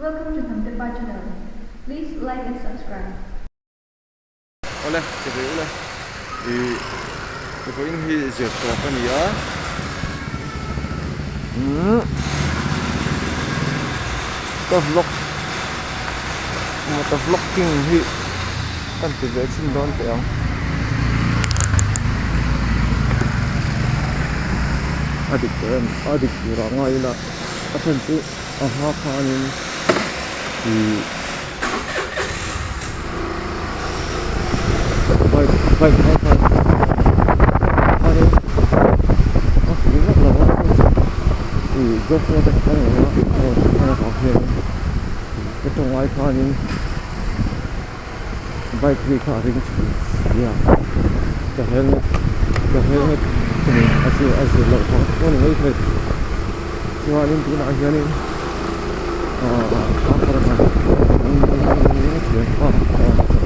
Welcome to Hamtepa channel. Please like and subscribe. Olha, quer ver, olha. E depois em esse token ya. Vlog. Một vlogging hi. Kan ti ve chin don te ang. Adik ra ngai la. Apen tu aha khanin thì phải anh đi rất là thì rất là đẹp nó học hiện cái trong ai pha nhưng bike đi khá rình ya cái helmet thì asal lâu quá con người phải cho anh đi nào hiện apa nak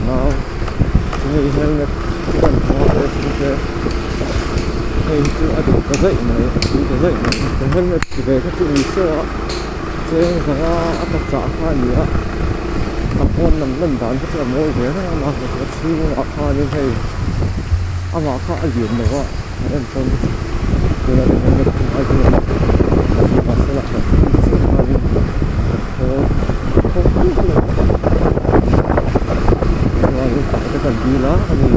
now ini helmet kan ada juga itu ada kazai mana helmet juga itu bisa saya saya apa cakap ni ya apa nam dan itu semua dia nak macam apa ni saya apa ajian lewa dan pun dia helmet ajian masalah kita gila ni.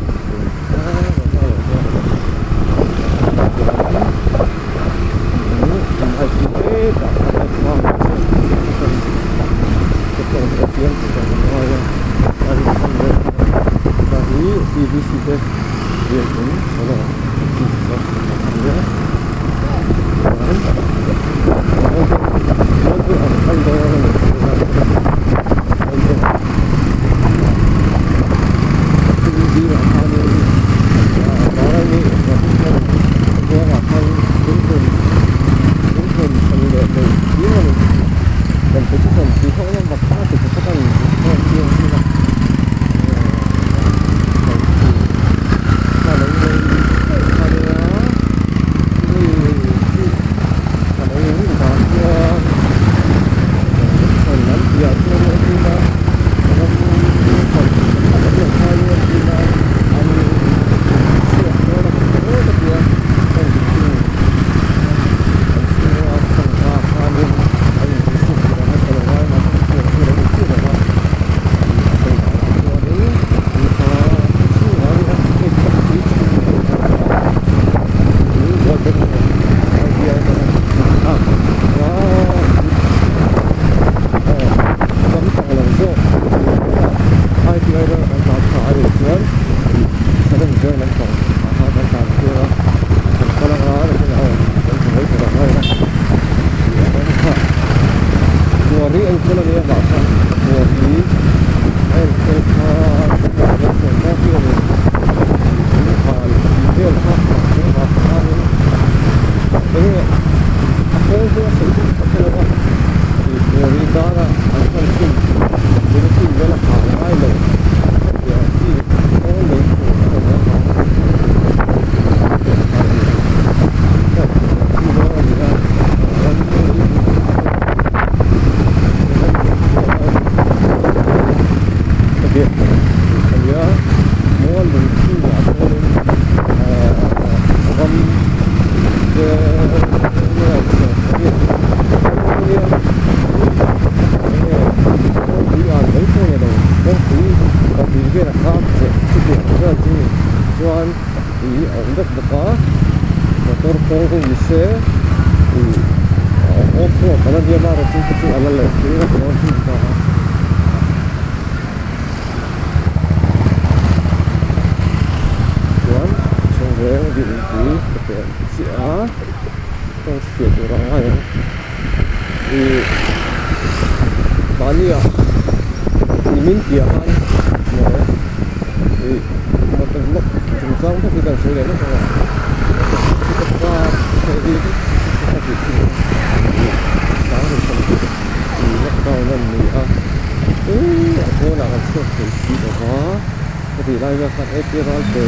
Thì đây là các cái kia rồi thì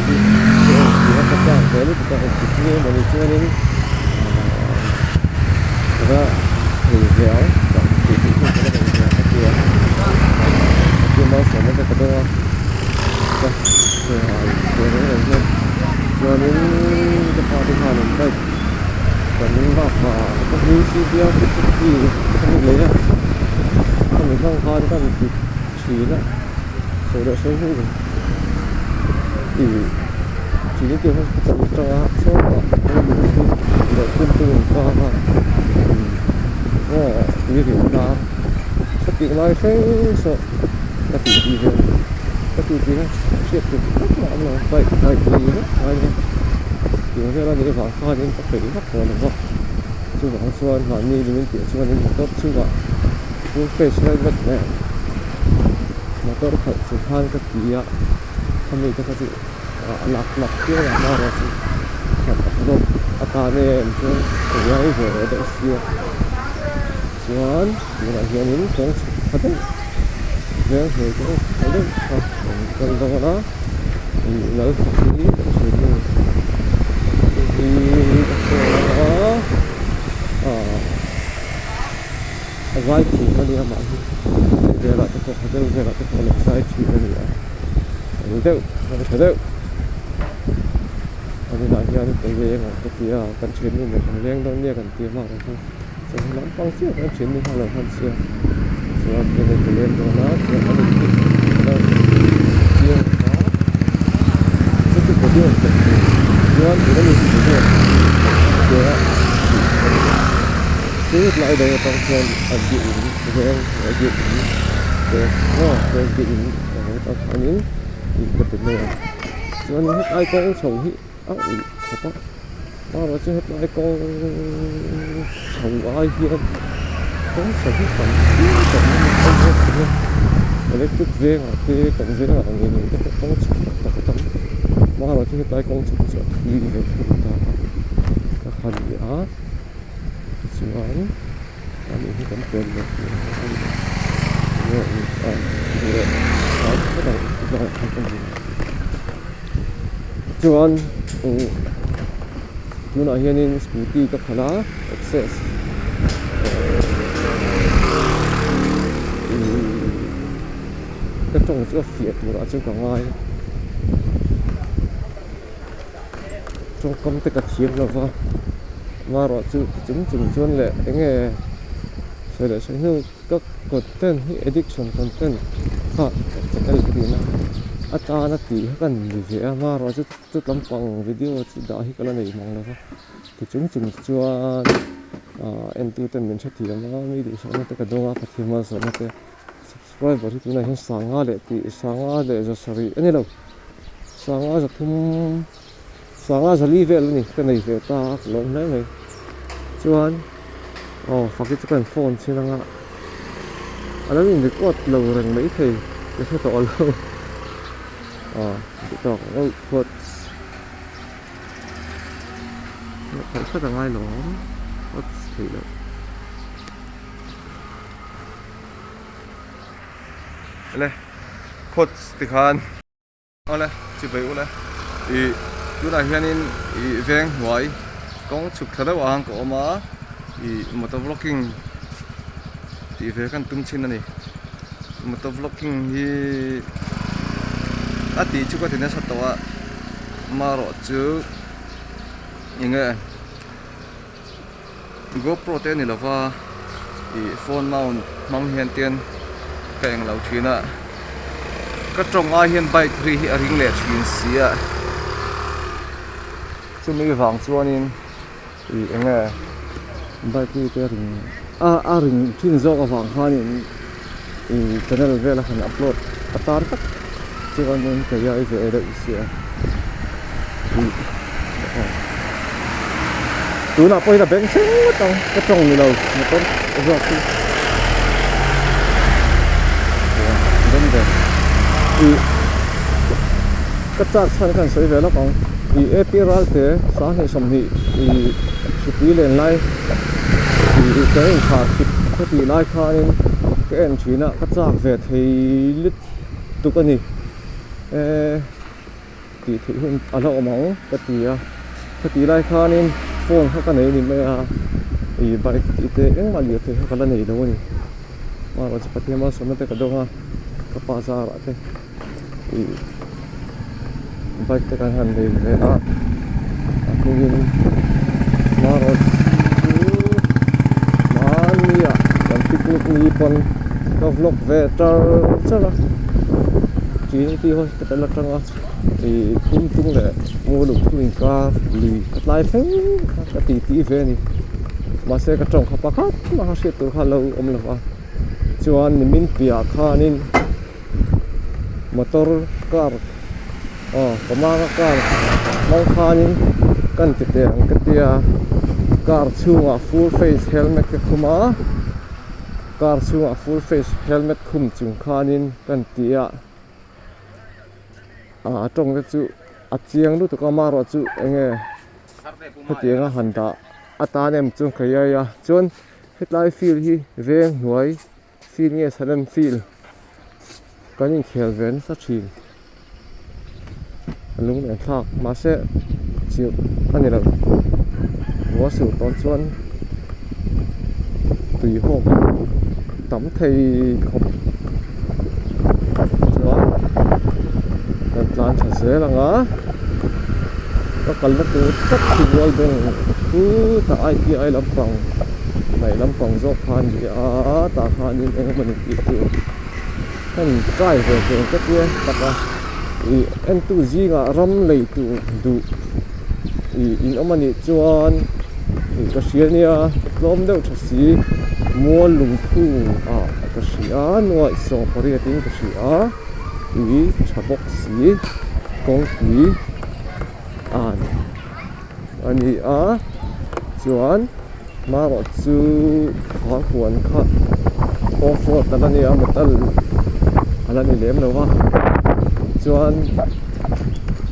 nó sẽ càng thế thì các em chỉ nghe mà mình chưa nên ra thì dẻo thì cũng không có được cái kia xia cái gì không lấy à không mình không khó cho mình chỉ đó số độ số hữu thì chỉ những kiểu không cho số để quân tư qua mà như kiểu là tất cả nói thế sợ tất cả gì vậy tất cả gì đó chuyện thì rất là vậy vậy gì đó ai nhé thì nó là những vòng khoa những các cái rất là ngon chứ vòng xuân và như những kiểu xuân những tốt chứ vậy cũng phải xây vật này mà tôi phải sử dụng các kỳ á không mình cái gì lạc kia là nào rồi thật là ta nên cái cái về để xưa xuân như là hiện những cái phát triển về thì cũng phải đấy còn còn đó thì lỡ thì đó vai chỉ có đi mà về lại cái phần về lại cái phần sai chỉ cái gì đấy thấy đâu anh nói cho anh thấy về mà cái kia cần chuyển đi một cái liên đông nha cần tiền mà không xong lắm phong xíu cần chuyển đi hàng lần hơn xưa rồi cái lên đó nó thì nó được đâu tiền đó cái của tiền tiền thì nó được tiền tiền cứ lại đây trong trên ở diện về ở diện về về diện ở trong những cái vấn đề cho nên hết ai con chồng hết thật đó nó chứ hết ai con chồng ai hiền có chồng hết còn không hết mà lấy chút về mà cái còn về là người mình cái con chồng tấm mà nó chứ hết ai con chồng sợ đi về chúng ta các phần gì đó xuân anh cũng cảm ơn được Chuan you know here in scooty ka phala access cái trong cái phiệt của nó trên cả ngoài trong công ty cả chiếm là vào mà rồi chúng chuan lệ cái nghề sẽ để sử dụng các content addiction content ha cái gì nào ta nó tí cần gì vậy mà rồi chút lắm bằng video chỉ đó hi cái này mong là thì chúng cho entertainment chất thì nó mới đi xong nó cái đồ phát hiện mà xong nó cái subscribe thì này sáng ngã để cho sorry anh đâu sáng ngã cho live luôn cái này về ta lớn đấy này chuan phát cái phone trên đó anh ấy mình có lâu rồi mấy thì cái to lâu đó nó vượt nó phải rất là ngay nó thì là đây phốt thì khan đây chỉ về đây thì chúng ta hiện in veng ngoài công chụp thật là hoàng của mà thì motovlogging thì về kan tum chin này motovlogging thì tí chú có thể nói sát tàu mà rồi chứ những cái GoPro tên này là va thì phone mount hiện tiền cái anh lão chuyên ạ các trong ai hiện bike thì ring lệ chuyên xí ạ chứ mấy vàng xuân in thì anh này bike thì cái ring ring chuyên do cái vàng hoa này thì channel về là phần upload atar tắt chứ còn những cái gì về đấy xí ạ tú nào bây giờ bên xíu trong cái trồng này đâu một con rồi thì đúng rồi thì cái chắc chắn cần xây về nó còn thì epiral thế sáng thì sầm thì chụp đi lên lại thì cái hình phạt cái thì lại khai cái em chỉ là cái chắc về thì lít tụ cái này thì hiện ở đâu máu cái thì lại khai nên phoneเขาก็เนี่ยนี่ไม่อีบริษัทเองมาเลี้ยงเขาก็เนี่ยดูนี่มาเราจะไปที่มาสมัยแต่ก็ดูฮะก็ภาษาอะไรอีบริษัทการหันเลยนะaku inginมาเรา Facebook ni pon ka vlog ve tar chala chỉ đi thôi cái là trong thì tung tung để mua được mình ca lì cái lái phanh cái tí về này mà sẽ cái trong khắp khắp mà sẽ từ hà lâu là vào chuan mình bia khanin motor car pamanga car long khanin kan tete ang katia car chunga full face helmet ke khuma car chunga full face helmet khum chung khanin kan tia trong cái chữ chiang lúc tụi con mà rồi chữ nghe cái tiếng hành ta ta nem chung cái ya chun hết lại feel hi về nuôi feel nghe sudden feel có những khéo vén sát chìm lúc này thạc mà sẽ chịu anh này là quá sự tốn chun tùy hộ tắm thầy không lan chả dễ là ngã có cần là từ tất thì rồi bên cứ ta ai kia ai làm phòng này làm phòng do phan gì ta phan nhưng em mình ít nhiều anh trai về cái kia tất cả thì em tu gì ngã ram lấy tu đủ thì in ông mình chuan thì cái xe này lom đâu chắc gì mua lùng thu cái xe ngoài sòng có thể tính cái xe ý chả bốc xí con quý anh chuan mà rồi chú khó quần khát offer ta này một tal anh này lém đâu ha chuan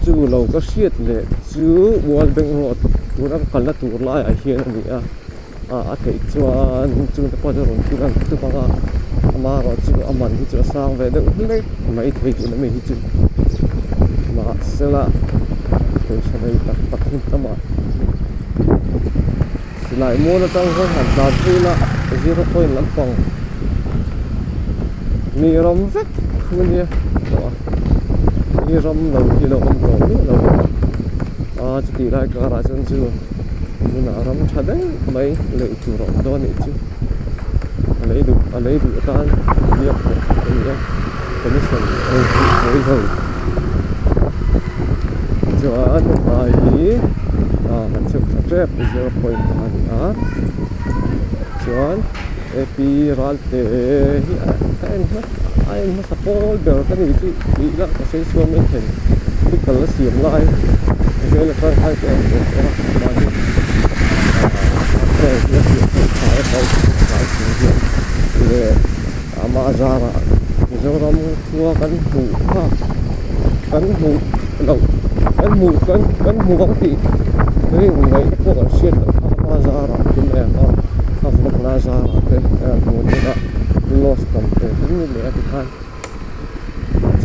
chú lâu có xiết lệ chú buồn bệnh rồi chú đang cần là chú lại ở hiện này cái chuan chú đã có rồi chú đang chú bằng mà rồi chú âm mình chú sang về đâu lấy mấy thứ gì nó mình chú mà sẽ là tôi sẽ lấy tập trung tâm mà lại mua nó trong cái hạt đào tươi là cái nó coi lắm phòng mì rong rất không nhỉ mì rong đầu thì đầu không đầu nữa đầu chỉ lại cái ra chân chưa nhưng mà rong chả đấy mấy lấy chủ rong đó này chứ lấy được tan việc cái gì cái này rồi rồi cho anh phải mình chụp strap 0.1 cho anh epiralte anh nó support được cái gì chứ đi là có sẽ xuống mình thành cái cần là xiêm lại cái là cái hai cái đó là cái phải để mà ra là do nó mua cắn hủ lẩu cắn hủ bóng thị cái ngày có cả xuyên mà ra là cái này mà không ra ra là cái một cái đó lost cầm cái như này thì thay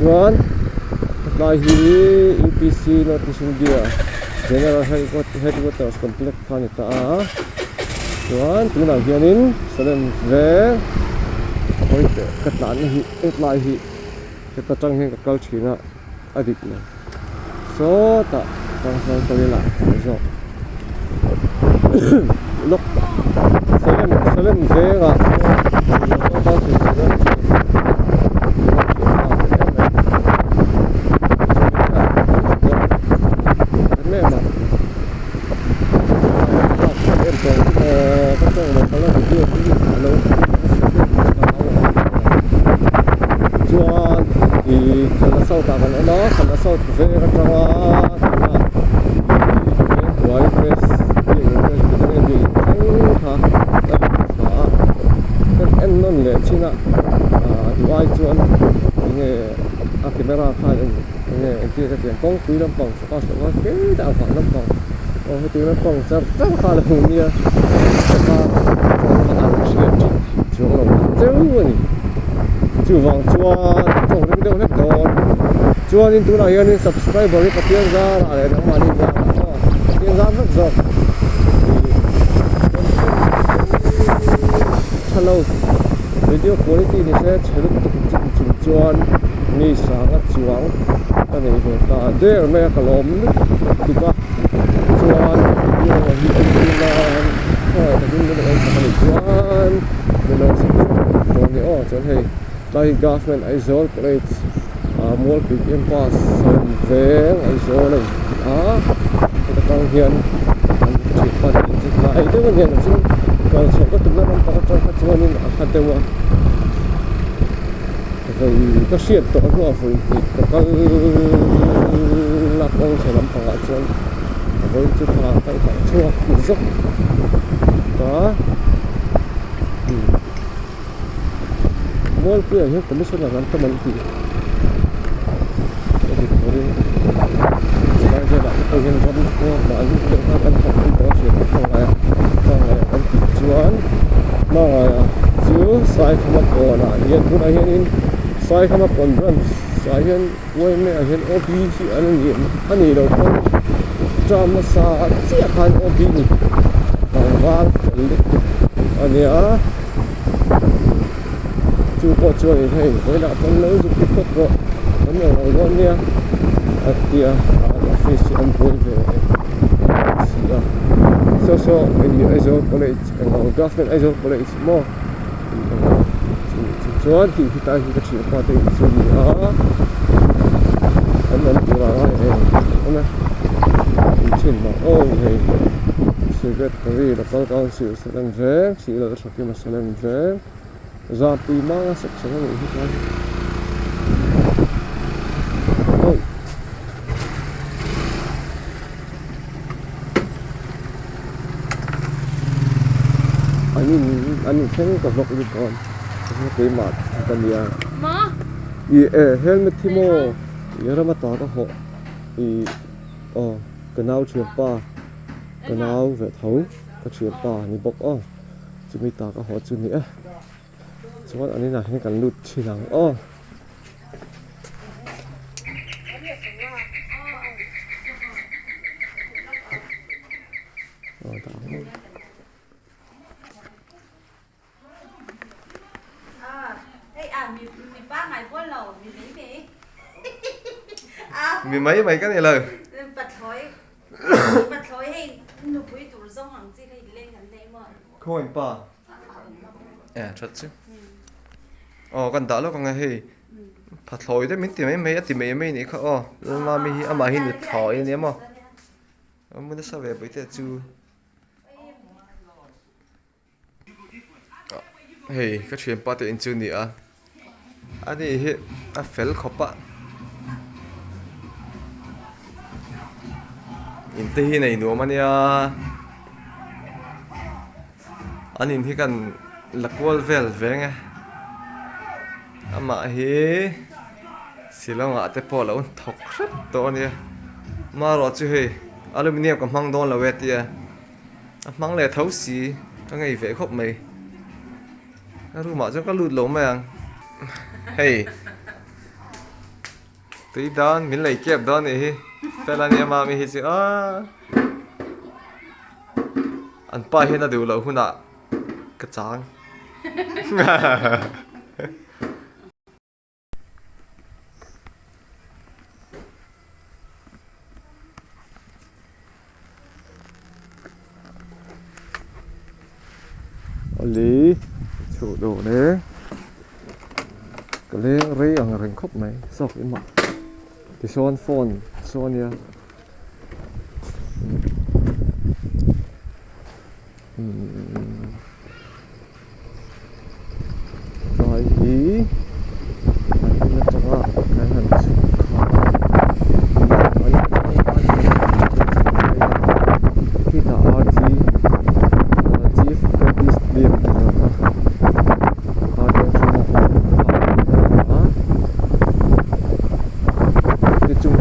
chuan lại hi EPC notice India General Headquarters Complex khan ta chuan tu nào hianin salem ve oi ka tlan hi lai hi ke ta tang he ka kal thina adik na so ta tang sang to la so lok salem ve ga ta sau ta còn nó còn nó sau về cái trong quay press cái gì anh cái em nó lệ chi nè quay chuan nghe camera khai nghe kia cái tiền công quý lắm bằng có cái đạo phản lắm bằng cái tiền lắm bằng rất khá là hùng nha ta ăn chuyện chuông lồng chơi chú vòng chuan trong cái đâu hết rồi chuan in tu nào hiện subscriber cái tiếng ra lại nó mà đi ra tiếng ra rất rộng hello video quality thì sẽ chế được chụp chuan mi sáng cái chuang cái này rồi ta để mẹ cả lom tụi ta chuan nhiều hiện là thôi ta đi được cái chuan Melo Johnny oh John hey lai government Aizol College mall big pass son veng Aizol ai kita kang hian an chi pa chi lai de wan hian chin kang so ka tumna nam pa ka cha chuanin a khatewa vậy có xiết tổ của phơi thì có là con sẽ làm bằng chân với chút là phải chua một dốc đó mỗi cái hiện tại mình là làm tâm mình thì đang giai đoạn tôi hiện trong của bạn những cái anh học anh có chuyện không phải anh chỉ chuan mà chứ sai không có là hiện cũng là hiện sai không có còn sai hiện quay mẹ hiện OP thì anh nghiệm anh đi đâu không cho mà sao chỉ là OP này bằng vang anh nhớ chú có chơi thì với đã con lớn giúp tiếp tục rồi vấn đề này con nha tia office anh vui về so maybe Aizol College government Aizol College more chuan thì ta cái chuyện qua đây xử lý anh đi vào đây anh chuyện mà ôi thì sự việc cái gì là cao sự sẽ làm về chỉ là sự kiện mà sẽ làm về ra tùy mang sẽ làm gì hết ôi anh thấy có vật gì còn cái mặt cái gì à Ma helmet thì mo giờ mà tao có họ cái nào chuyện pa cái nào về thấu cái chuyện pa ni bốc chỉ mới tao có họ chuyện nữa cho anh này hay cần lụt chỉ rằng mì mấy mấy cái này là bật thối hay nụ quý tủ rong hàng gì cái lên gần đây mà không anh pa thật chứ con đã lo con nghe hay phát thổi đấy mình tìm mấy này không mà mình mà hình được thổi này mà muốn nó sao về bây giờ chú hey cái chuyện pa thì anh chú nữa anh đi phèn khóc á inti này nữa mà nha anh nhìn thấy cần lạc wall vel về nghe mà hi xí lâu ngã tới bỏ là ôn thọc rất to nha mà rồi chứ hi aluminium còn mang đòn là vẹt nha mang lẹ thấu xí cái ngày vẽ khóc mày cái mà cho cái lụt lỗ mày hey tí đòn mình lấy kẹp đòn này hi phải là nhà mà mình hi chứ anh pa hiện là điều lâu hơn à cái trắng lý chỗ đồ đấy cái lấy rây ở rừng khóc này sọc cái mặt thì son phone son nha rồi ý anh nó cho cái hình khi ta chief practice điểm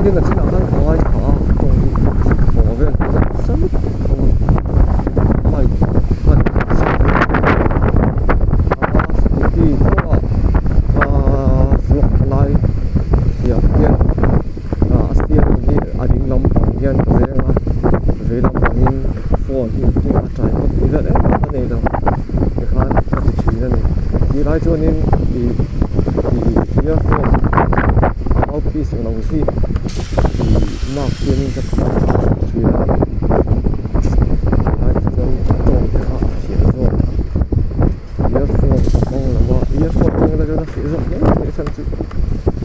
nhưng mà chỉ là hơi khó bỏ về rất mày phần thì có vlog lại giờ tiền tiền thì anh làm bằng tiền về làm bằng phone thì chúng ta trái có tí rất đấy cái này đâu cái khác cái chỉ này thì lại cho nên thì earphone mouthpiece của nó gì nào tiền cho chuyện hai chân trộn họ chỉ rồi earphone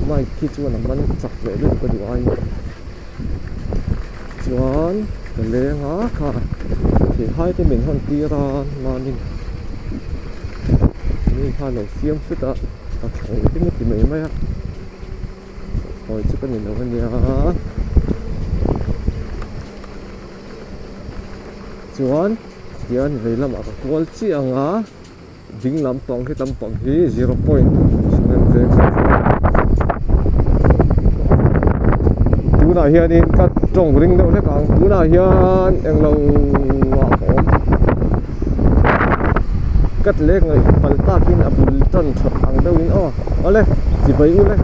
mai khi chuan a man chak ve lu ka du ai chuan ka le nga kha thì hai cái mình hon tira mà mình kha lo siam suốt à thằng cái mức thì mấy á rồi chứ cái nhìn đâu cái nhà chuan hian về làm ở qual chi ang á ding lam tong cái tam pang hi 0 point nên về tu nào hian in cắt trồng ring đâu thế càng tu nào hian em lâu cắt lek ngai palta kin abul ton thot ang đâu in o le chỉ bay u le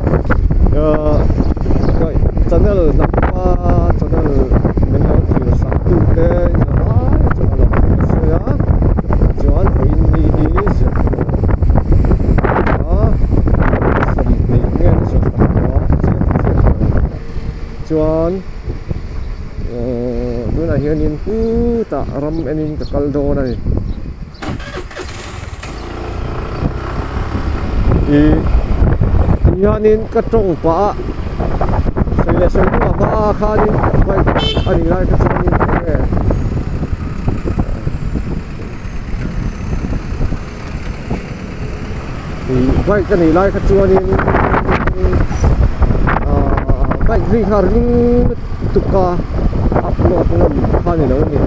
cái channel napa channel mình lo chỉ sang tu te cho nó sẽ ya chuan in ni hi se sam ni ngen se chuan tu na hian in pu ta ram enin ka kal do này hianin ka tong pa sele sele ba khanin bai ani lai ka chanin bai ka ni lai ka chuanin bai ri harin tuka upload ngam khani lo ni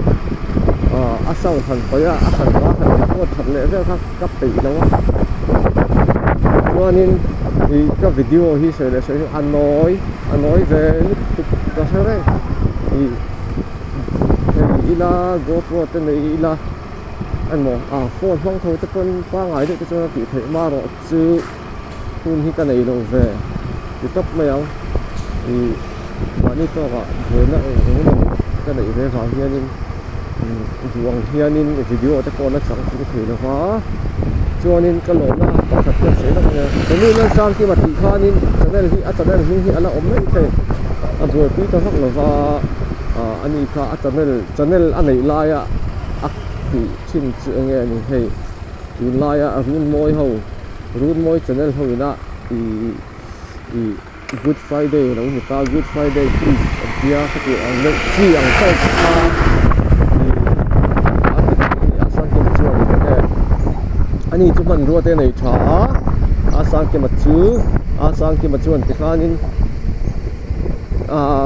asang than pa ya asan ba han ko than le ve kha kap pe lo chuanin cái video hi sẽ là anh nói về lúc đó sao đấy thì ila GoPro tên này ila anh mò phone phong thôi tất cả ba ngày đấy cho nó bị thấy ma rồi chứ phun hi cái này đâu về thì cấp mấy ông thì mà đi cho cả với nó cái này về vào hier nên duong hier nên video tất cả nó chẳng có thể là phá cho nên cái lỗ na thật là sẽ là cái này nó sang khi mà thị kha nên cho nên hi ala ôm lên thế buổi tối tao học là và anh ấy kha cho nên anh ấy lại thì chín chữ nghe như thế thì lại run môi cho nên hồi na thì Good Friday là người ta Good Friday thì dia cái gì anh ấy chỉ anh sai ani chu man ruwa te nei tha asang ke machu an te khanin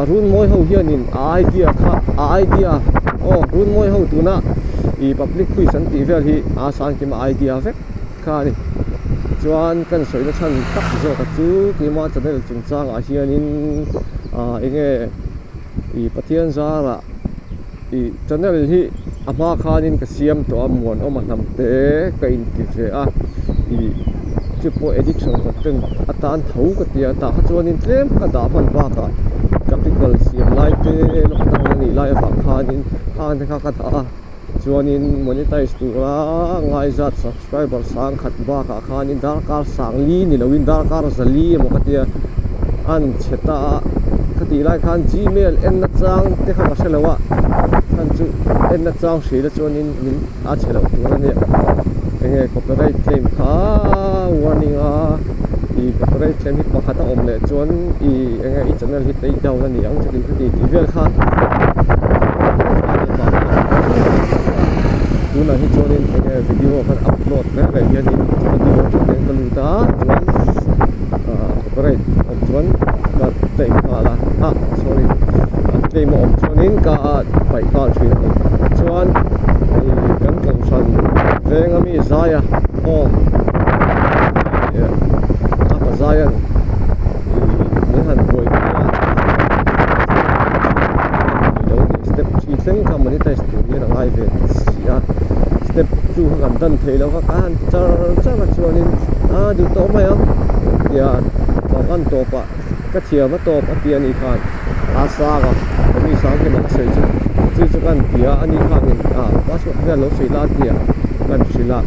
run moi ho hianin idea run moi ho tuna I public quiz an ti vel hi asang ke ma idea vek khani chuan kan soi na chan tak zo ka chu ki ma channel chung chang a hianin enge I pathian zara channel hi ama khanin ka siam to amon manam te ka in ti ve chipo edition ka ten atan thau ka tia ta chuanin tlem ka da man ba ka practical siam lai te lokdang ni lai fa khanin an ka da chuanin monetize tu la ngai zat subscriber sang khat ba ka khanin dar kar sang li ni lowin dar kar zali mo ka tia an cheta khati lai khan gmail en na chang te kha ka selawa khan chu en na chang shi la chuanin min a chelo tu na ne enge copyright claim kha warning copyright claim hi pakhat a om le chuan enge channel hi tei daw na ni ang chali khati ti vel kha tuna hi chuanin enge video khan upload na ve hianin video chen kalu ta chuan copyright om chuan ka tei kha la sorry tei mo om chuanin ka pai ka thin ni chuan kan kan san venga mi zaya apa zaya ni han boy step 3 thing ka monetize tu ni ngai ve sia step 2 kan dan thei lo ka kan char chuanin du to mai ya kan to pa ka thia ma to pa pian I khan asa ga mi sang ke mak sei chu kan tia ani khanin password ve lo sei la tia kan sila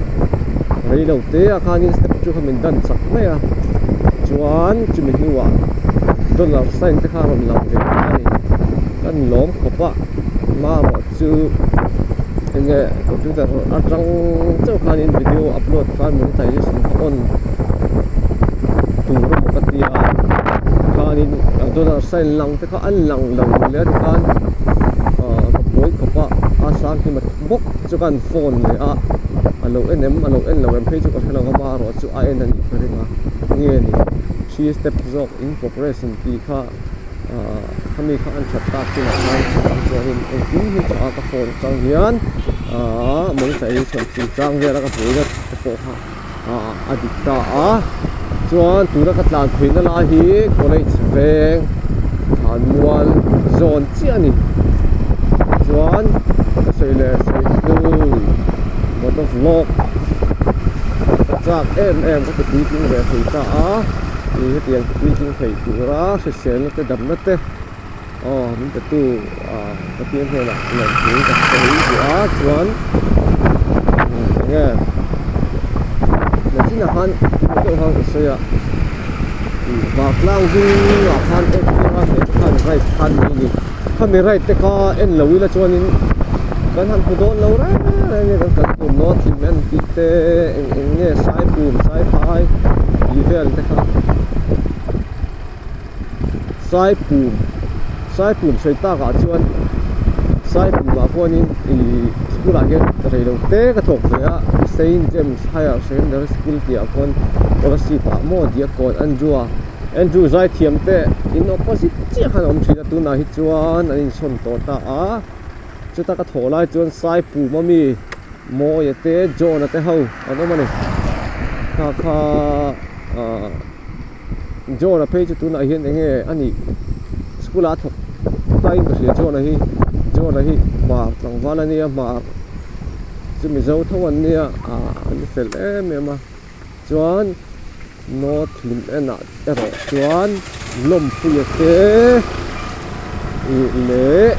rei lo te khanin step 2 khamin dan sak mai chuan chumi hiwa dollar sign te kha ron lam ve ani kan lom khopa ma ro chu enge computer atang chau khanin video upload khan monetization on tu ro ka tia tôi là say lòng thì có ăn lòng lòng lẽ thì con với có ba sáng khi mà bốc cho con phone này alo em lâu em thấy cho con hello mà rồi cho ai nên phải mà nghe này 3 step job in progression thì kha kami kha an chat ta ki na mai cho nên em cũng hi cho ka phone chang hian mong sai chon chang ve la ka phone ka po ha adikta chuan tura ka tlan thuina la hi college veng hanwal zone chi ani chuan ka sei le sei tu motor vlog chak em có cái tiếng về thì ta thì cái tiền tiếng thầy của nó sẽ xén cái đầm nó tê mình phải tu cái tiếng này là tiếng cái của chuan nghe là chính là han cái han sẽ và lang đi là han cái han right han đi han mi right cái en lâu là chuan kan han pudon lo ra ne kan tu no thi men ti te eng nge sai pum sai phai level te kha sai pum sai ta ga chuan sai pum ba khonin school a get rei lo te ka thok ve a Saint James Higher Secondary School ti a kon ola pa mo dia kon Andrew zai thiam te in opposite chi khan om thina tu na hi chuan an in son to ta chúng ta có thổ lại chuan sai phù mà mi mò ye te jo na te hau ano mani kha jo na page tu na hian enge ani school a thok tai ka sia jo na hi ma tlang wala ni ma chumi zo thawan ni ani fel em ma chuan no thun ena ero chuan lom pu ye te le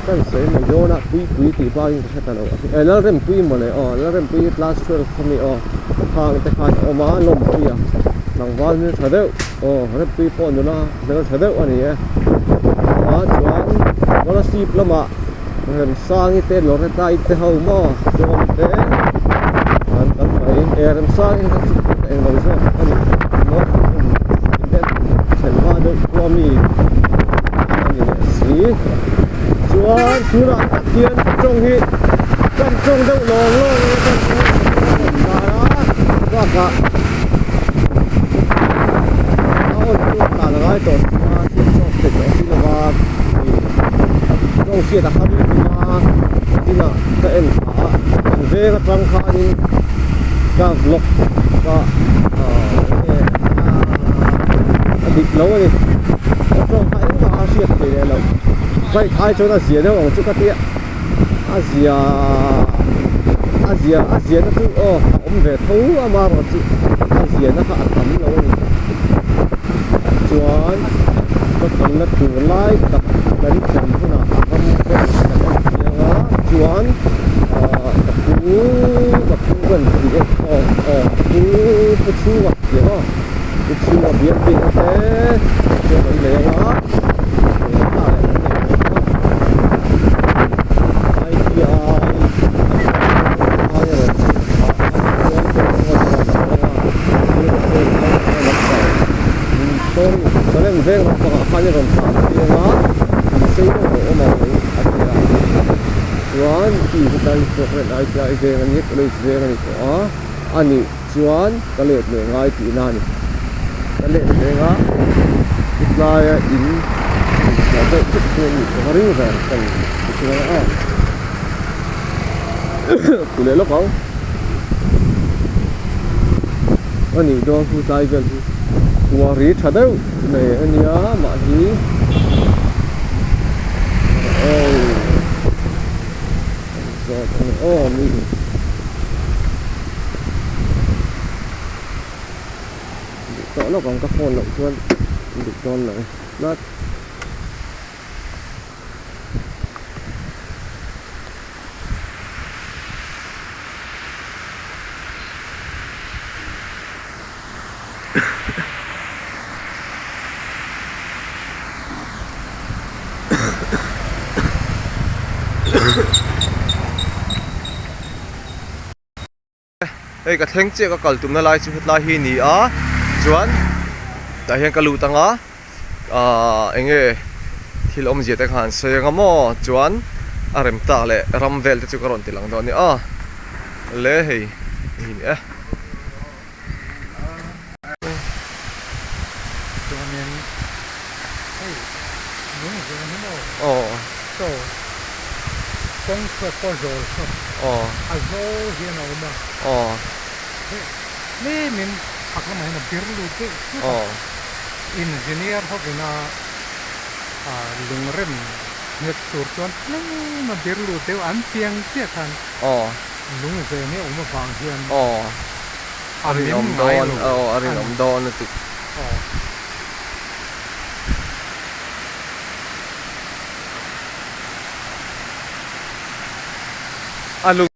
kan sei na yo na pui ti ba in ka ta lo la rem pui mo le la rem pui class 12 khami khang te khan ma lom pui nang wal ni thadeu rem pui po no na le thadeu ani chuan wala sip lama rem sang te lo re tai te hau mo jom te an kan mai rem sang in ka te lo zo ani mo chen ba do ko mi ani si chuan tura tiền trồng hi trồng đâu lò lô đó cả ôi cả là cái tổ mà tiền trồng tiền trồng thì là trồng kia là không đi mà thì là cái em về cái trồng khai đi cái vlog cái thịt lâu đi trồng khai nó ăn xiết thì là vậy ai cho nó dễ đâu ở chỗ cái tiệm Asia nó cứ ông về thấu mà rồi chị Asia nó hạ tắm lâu rồi chuan có tầm nó thủ lại tập đánh chậm thế nào không có tiếng đó chuan tập cú gần thì cú chú hoặc tiếng đó chú là biến biến thế cho mình lấy nó veng nó có khá nhiều đồng sản thì nó xây dựng của mà đấy chuan thì chúng ta sẽ phải lại về cái nhất lấy về cái có anh chuan cái lệ người ngay thì nani cái lệ người ngã ít lại in là cái chút tiền của riêng về cái cái của lệ lúc không anh đó phụ tay về tua ri thadeu ne ania ma hi mi to nó còn cái phone lộn chuan được con này nó Đây cái theng che ka kal tum na lai chu lai hi ni a chuan ta hian ka lu tanga enge thil om je te khan soyanga mo chuan arem ta le ram vel te chu karon tilang do ni le hei hi ni Chuanin hei lung ze ni mo so kong kho ko zol so a zo hian a uma le min akla mai na birlu te engineer ho ina lungrem net tur chuan na birlu te an piang te khan lung ze ni uma bang hian arin om don arin om don ti alu